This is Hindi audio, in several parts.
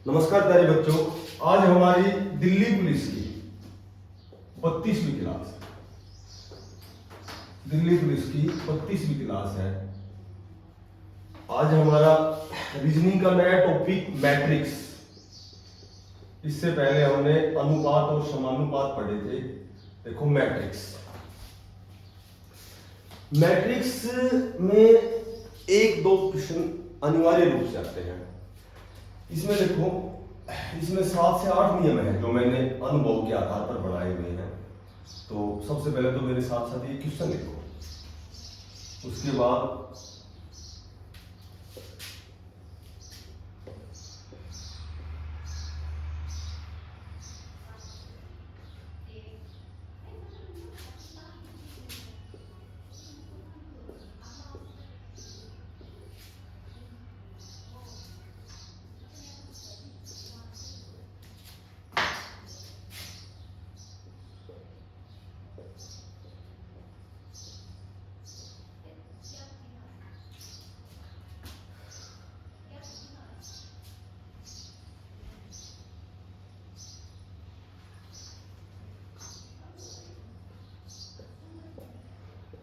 नमस्कार प्यारे बच्चों, आज हमारी दिल्ली पुलिस की 32वीं क्लास दिल्ली पुलिस की 32वीं क्लास है। आज हमारा रीजनिंग का नया टॉपिक मैट्रिक्स। इससे पहले हमने अनुपात और समानुपात पढ़े थे। देखो मैट्रिक्स में एक दो क्वेश्चन अनिवार्य रूप से आते हैं। इसमें देखो, इसमें 7 से 8 नियम है जो मैंने अनुभव के आधार पर बनाए हुए हैं। तो सबसे पहले तो मेरे साथ साथ ये क्वेश्चन लिखो, उसके बाद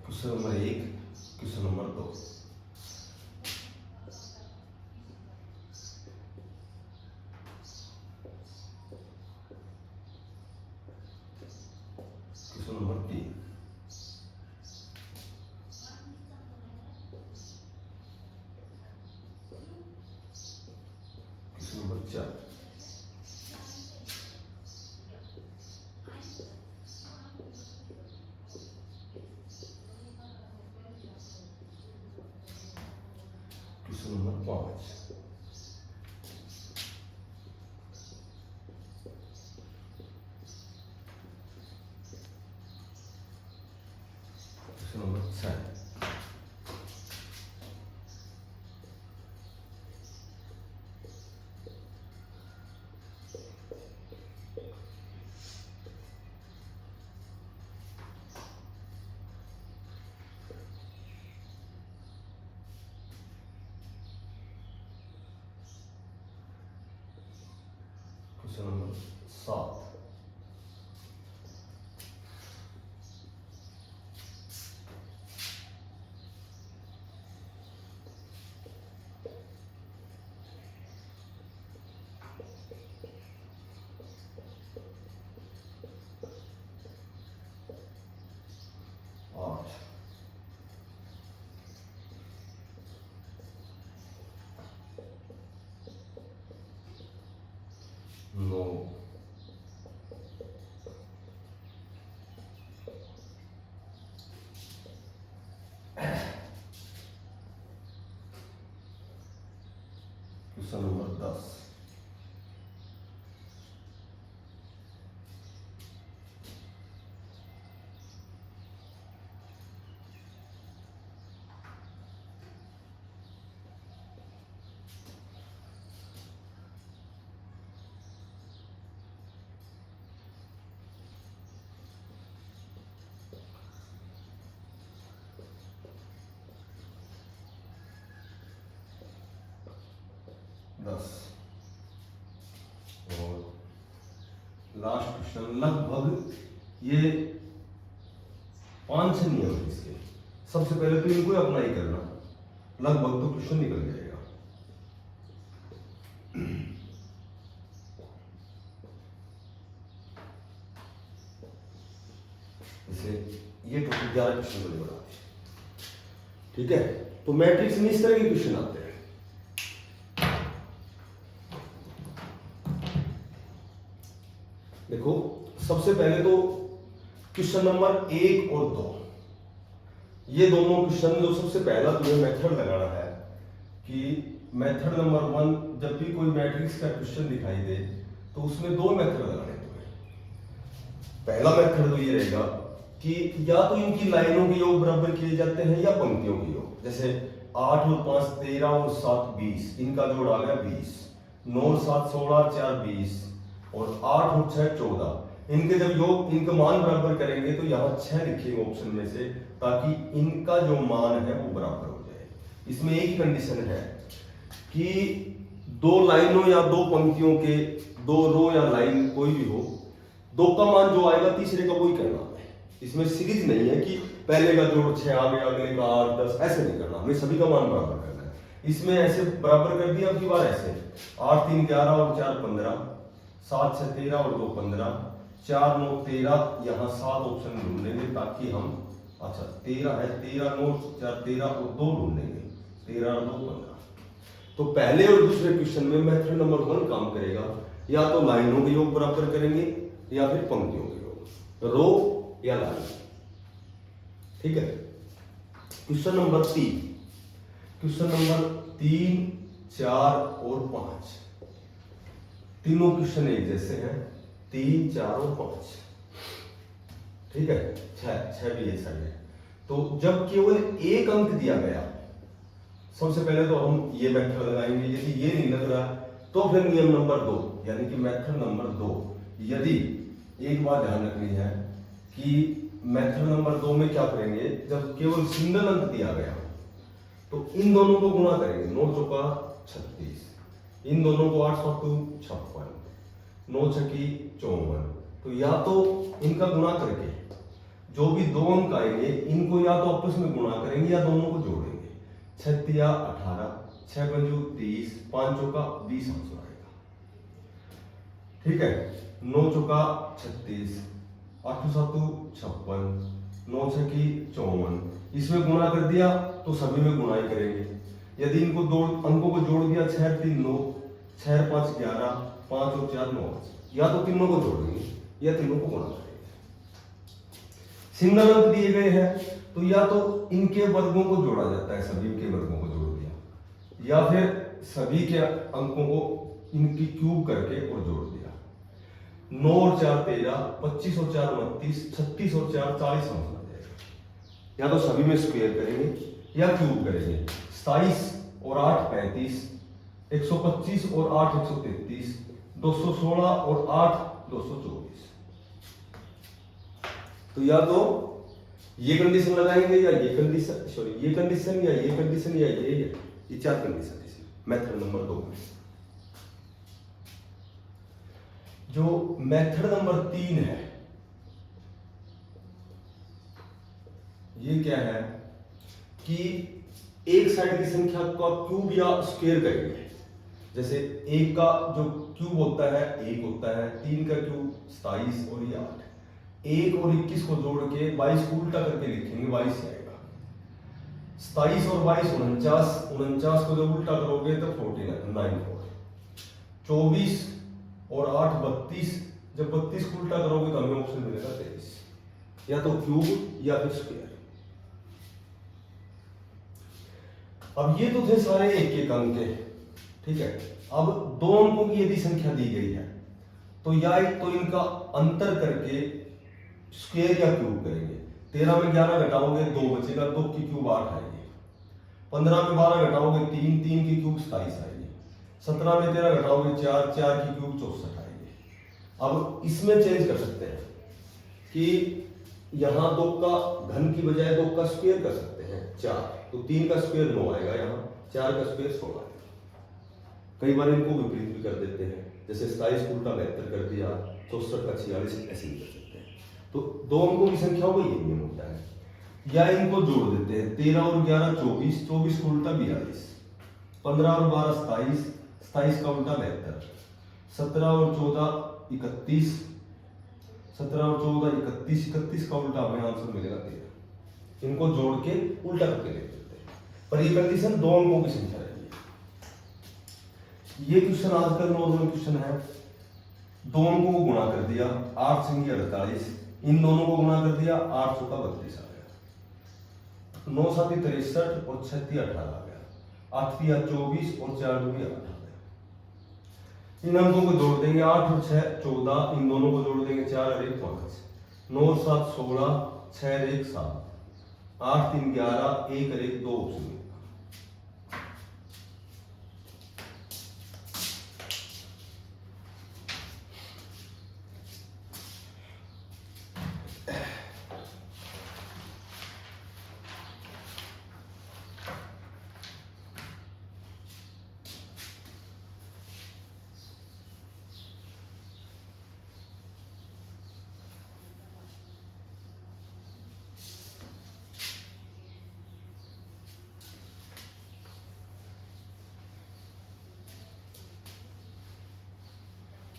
question number 1, question number 2। Question number 3। Question number 4। Question number 5। Question number 6। Question number 7। No, question number 10। और लास्ट क्वेश्चन, लगभग ये 5-6 नियम है इसके। सबसे पहले तो इनको अप्लाई करना, लगभग तो क्वेश्चन निकल जाएगा। जैसे ये टोटल 11 क्वेश्चन बने बना, ठीक है। तो मैट्रिक्स में इस तरह के क्वेश्चन आते हैं। देखो, सबसे पहले तो क्वेश्चन नंबर 1 और 2, ये दोनों क्वेश्चन जो सबसे पहला तुम्हें मेथड लगाना है कि मेथड नंबर 1, जब भी कोई मैट्रिक्स का क्वेश्चन दिखाई दे तो उसमें 2 मेथड लगाने तुम्हें। पहला मेथड तो ये रहेगा कि या तो इनकी लाइनों के योग बराबर किए जाते हैं या पंक्तियों के योग। जैसे 8 और 5 13 और 7 20, इनका जोड़ आ गया 20। 9 और 7 16, 4 20 और 8 और 6 14। इनके जब योग, इनके मान बराबर करेंगे तो यहाँ 6 लिखेंगे ऑप्शन में से, ताकि इनका जो मान है वो बराबर हो जाए। इसमें एक ही कंडीशन है कि दो लाइनों या दो पंक्तियों के, दो रो या लाइन कोई भी हो, दो का मान जो आएगा तीसरे का वही करना है। इसमें सीरीज नहीं है कि पहले का जोड़ 6 आ गया, अगले का 8 10, ऐसे नहीं करना, हमें सभी का मान बराबर करना है। इसमें ऐसे बराबर कर दिया, अब की बार ऐसे 8 3 11 और 4 15, 7 6 13 और 2 15, 4 9 13, यहाँ 7 ऑप्शन ढूंढ लेंगे ताकि हम, अच्छा 13 है, 13 9 4 13 और 2 ढूंढ लेंगे, 13 और 2 15। तो पहले और दूसरे क्वेश्चन में मेथड नंबर 1 काम करेगा, या तो लाइनों के योग बराबर करेंगे या फिर पंक्तियों के योग, रो या लाइन। ठीक है। क्वेश्चन नंबर 3, क्वेश्चन नंबर 3 4 और 5, तीनों क्वेश्चन एक जैसे हैं, 3 4 और 5। ठीक है, 6 भी ऐसा है। तो जब केवल एक अंक दिया गया, सबसे पहले तो हम ये मेथड लगाएंगे, यदि ये नहीं लग रहा तो फिर नियम नंबर 2 यानी कि मेथड नंबर 2। यदि एक बात ध्यान रखनी है कि मेथड नंबर 2 में क्या करेंगे, जब केवल सिंगल अंक दिया गया तो इन दोनों को गुणा करेंगे, 9 चौका 36, इन दोनों को 8 7 56, 9 छकी 54। तो या तो इनका गुणा करके जो भी दो अंक आएंगे इनको या तो आपस में गुणा करेंगे या दोनों को जोड़ेंगे, 6 तिया 18, 6 पंजू 30, 5 चौका 20 आंसर आएगा। ठीक है, 9 चौका 36, 8 7 56, 9 छकी 54, इसमें गुणा कर दिया तो सभी में गुणा ही करेंगे। यदि इनको दो अंकों को जोड़ दिया, 6 3 9, 6 5 11, 5 और 4 9, या तो तीनों को जोड़ेंगे या तीनों को गुणा करेंगे। सिंगल अंक दिए गए हैं तो या तो इनके वर्गों को जोड़ा जाता है, सभी के वर्गों को जोड़ दिया, या फिर सभी के अंकों को इनकी क्यूब करके और जोड़ दिया। 9 और 4 13, 25 और 4 29, 36 और 4 40 आंसर आ जाएगा। या तो सभी में स्क्वायर करेंगे या क्यूब करेंगे। 27 और 8 35, 125 और 8 133, 216 और 8 224। तो या तो ये कंडीशन लगाएंगे या ये कंडीशन, सॉरी ये कंडीशन या ये कंडीशन या ये 4 कंडीशन मेथड नंबर 2 में। जो मेथड नंबर 3 है, ये क्या है कि एक साइड की संख्या का क्यूब या स्क्वायर करेंगे। जैसे एक का जो क्यूब होता है 1 होता है, 3 का क्यूब 27 और ये 8, 1 और 21 को जोड़ के 22 को उल्टा करके लिखेंगे, 22 आएगा। 27 और 22 49, 49 को जब उल्टा करोगे तो 49 होगा। 24 और 8 32, जब 32 को उल्टा करोगे तो हमें ऑप्शन मिलेगा 23, या तो क्यूब या फिर स्क्वायर। अब ये तो थे सारे एक एक अंक के, ठीक है। अब दो अंकों की यदि संख्या दी गई है तो या तो इनका अंतर करके स्क्वायर या क्यूब करेंगे। 13 में 11 घटाओगे 2 बचेगा, 2 की क्यूब 8 आएगी। 15 में 12 घटाओगे 3, 3 की क्यूब 27 आएगी। 17 में 13 घटाओगे 4, 4 की क्यूब 64 आएगी। अब इसमें चेंज कर सकते हैं कि यहां 2 का घन की बजाय 2 का स्क्वायर कर सकते हैं 4, तो 3 का स्क्वायर 9 आएगा, यहाँ 4 का स्क्वायर 16 आएगा। कई बार इनको विपरीत भी कर देते हैं, जैसे 27 को उल्टा 72 कर दिया, 64 का 46, ऐसे भी कर सकते हैं। तो दो अंकों की संख्या को ये नियम होता है। या इनको जोड़ देते हैं, 13 और 11 24, 24 को उल्टा 42, 15 और 12 27, 27 का उल्टा 72, 17 और 14 31, 17 और 14 31, 31 का उल्टा हमें आंसर मिलेगा 13। इनको जोड़ के उल्टा करके लिख देते हैं, पर ये कंडीशन दो अंकों की संख्या रहेगी। ये क्वेश्चन आजकल नॉर्मल क्वेश्चन है, दो अंकों को गुणा कर दिया, 8 संगी 48, इन दोनों को गुणा कर दिया, 8 चौका 32 आ गया, 9 साती 63 और 6 तिया 18 आ गया, 8 तिया 24 और 4 दूनी 8 आ गया। इन अंकों को जोड़ देंगे, 8 और 6 14, इन दोनों को जोड़ देंगे, 4 और 1 5, 9 और 7 16, 6 और 1 7, 8 3 11, 1 और 1 2 ऑप्शन।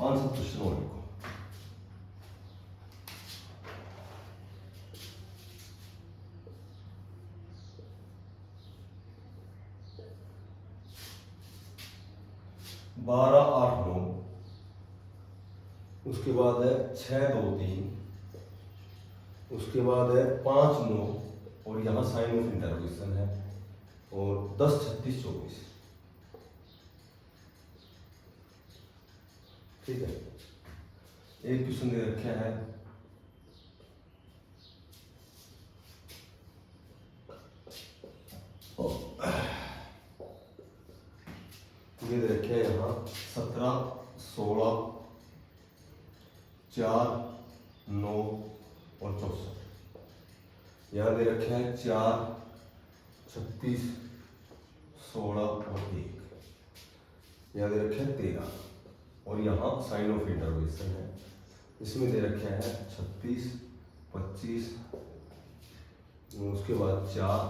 5-7 क्वेश्चन और लिखो। बारह 8 9, उसके बाद है 6 2 3, उसके बाद है 5 9 और यहाँ साइन ऑफ इंटरोगेशन है और 10 36 24। ठीक है, एक क्वेश्चन दे रखा है ये दे रखे हैं यहाँ 17 16 4 9 और 64। यहाँ दे रखे हैं 4 36 16 और 1। यहाँ दे रखे हैं 13 और यहाँ साइन ऑफ इंटरोगेशन है। इसमें दे रखे हैं 36 25, उसके बाद 4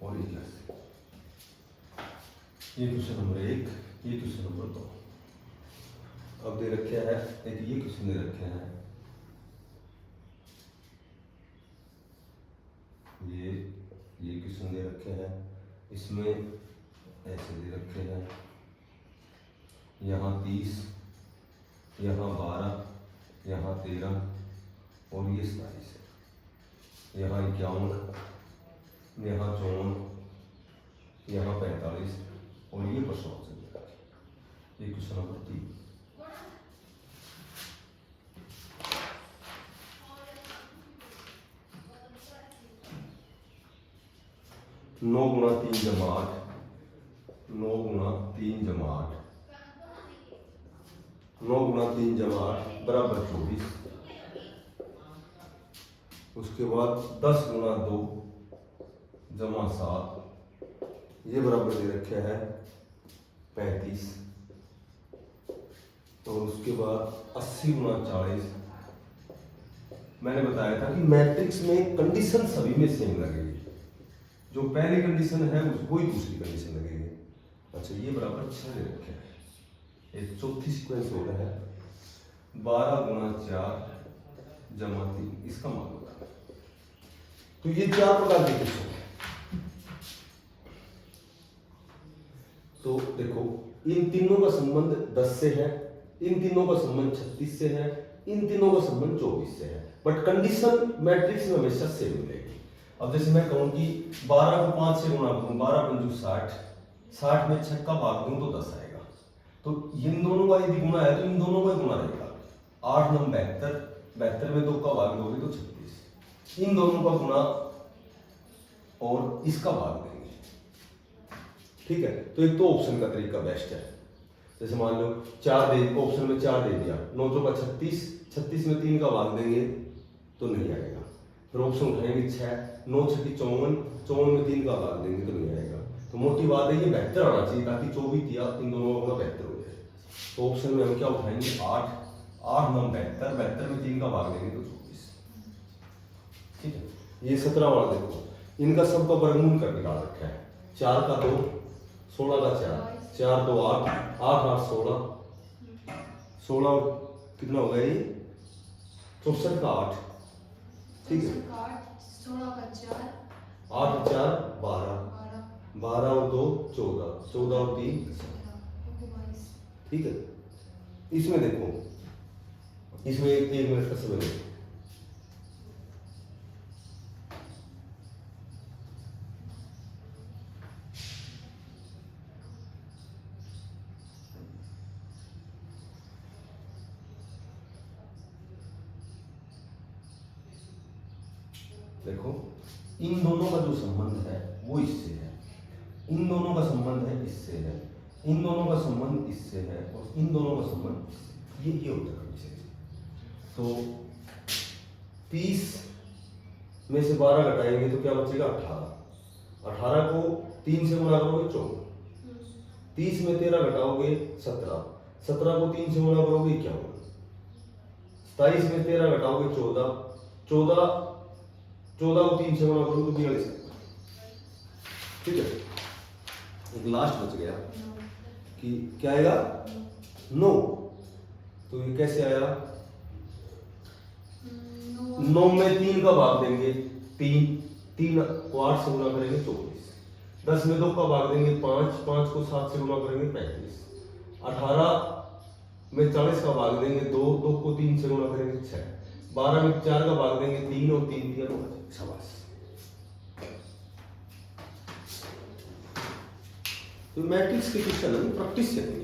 और 21। ये क्वेश्चन नंबर 1, ये क्वेश्चन नंबर 2। अब दे रखे हैं एक ये क्वेश्चन दे रखे हैं, ये क्वेश्चन दे रखे हैं। इसमें ऐसे दे रखे हैं, यहाँ 30, यहाँ 12, यहाँ 13 और ये 27, यहाँ 51, यहाँ 54, यहाँ 45 और ये प्रश्न ऑप्शन दे रखे। ये क्वेश्चन नंबर 3। नौ गुणा 3 जमा 8, 9 गुणा 3 जमा 8, 9 गुणा 3 जमा 8 बराबर 24। उसके बाद 10 गुणा 2 जमा 7, ये बराबर दे रखे है 35। और उसके बाद 80 गुणा 40। मैंने बताया था कि मैट्रिक्स में कंडीशन सभी में सेम लगेगी, जो पहली कंडीशन है उसको ही दूसरी कंडीशन लगेगी। अच्छा, ये बराबर 6 दे रखे हैं। एक चौथी सीक्वेंस हो रहा है 12 गुणा 4 जमा 3, इसका मान होगा। तो ये 4 प्रकार के क्वेश्चन है। तो देखो, इन तीनों का संबंध 10 से है, इन तीनों का संबंध 36 से है, इन तीनों का संबंध 24 से है, बट कंडीशन मैट्रिक्स में हमेशा सेम मिलेगी। अब जैसे मैं कहूं कि 12 को 5 से गुणा करूं, 12 पंजू 60, 60 में 6 का भाग दूं तो 10 आएगा। तो इन दोनों का यदि गुणा है तो इन दोनों का गुणा रहेगा। 8 9 72, 72 में 2 का भाग दोगे तो 36। इन दोनों का गुणा और इसका भाग देंगे। ठीक है, तो एक तो ऑप्शन का तरीका बेस्ट है। जैसे मान लो 4 दे, ऑप्शन में 4 दे दिया, 9 का 36, 36 में 3 का भाग देंगे तो नहीं आएगा। फिर ऑप्शन उठाएंगे 6, 9 6 54, 54 में 3 का भाग देंगे तो नहीं आएगा। तो मोटी बात है ये बेहतर आना चाहिए, ताकि 24 या इन दोनों का बेहतर हो जाए। तो ऑप्शन में हम क्या उठाएंगे 8, 8 9 72, 72 में 3 का भाग देंगे तो 24। ठीक है, ये 17 वाला देखो, इनका सबका वर्गमूल कर निकाल रखा है। 4 का 2, 16 का 4, 4 2 8, 8 8 16, 16 कितना हो गया ये 64 का 8। ठीक है, 16 का 4, 8 4 12, 12 और 2 14, 14 और 3 22। ठीक है, इसमें देखो, इसमें एक मिनट का समय देखो। देखो, इन दोनों का जो संबंध है वो इससे है, इन दोनों का संबंध है इससे है, इन दोनों का संबंध इससे है और इन दोनों का संबंध इससे। ये होता है कंडीशन। तो 30 में से 12 घटाएंगे तो क्या बचेगा 18। 18 को 3 से गुणा करोगे 14, 30 में 13 घटाओगे 17, 17 को 3 से गुणा करोगे 51, 27 में 13 घटाओगे 14, 14 को 3 से गुणा करोगे तो 42। ठीक है, एक लास्ट बच गया कि क्या आएगा 9। तो ये कैसे आया? नौ 9 में 3 का भाग देंगे 3 को 8 से गुना करेंगे 24। 10 में 2 का भाग देंगे 5 को 7 से गुना करेंगे 35। 18 में 40 का भाग देंगे 2 को 3 से गुना करेंगे 6। 12 में 4 का भाग देंगे 3 और 3 दिया 9। शाबाश। तो मैट्रिक्स के क्वेश्चन हम प्रैक्टिस करेंगे।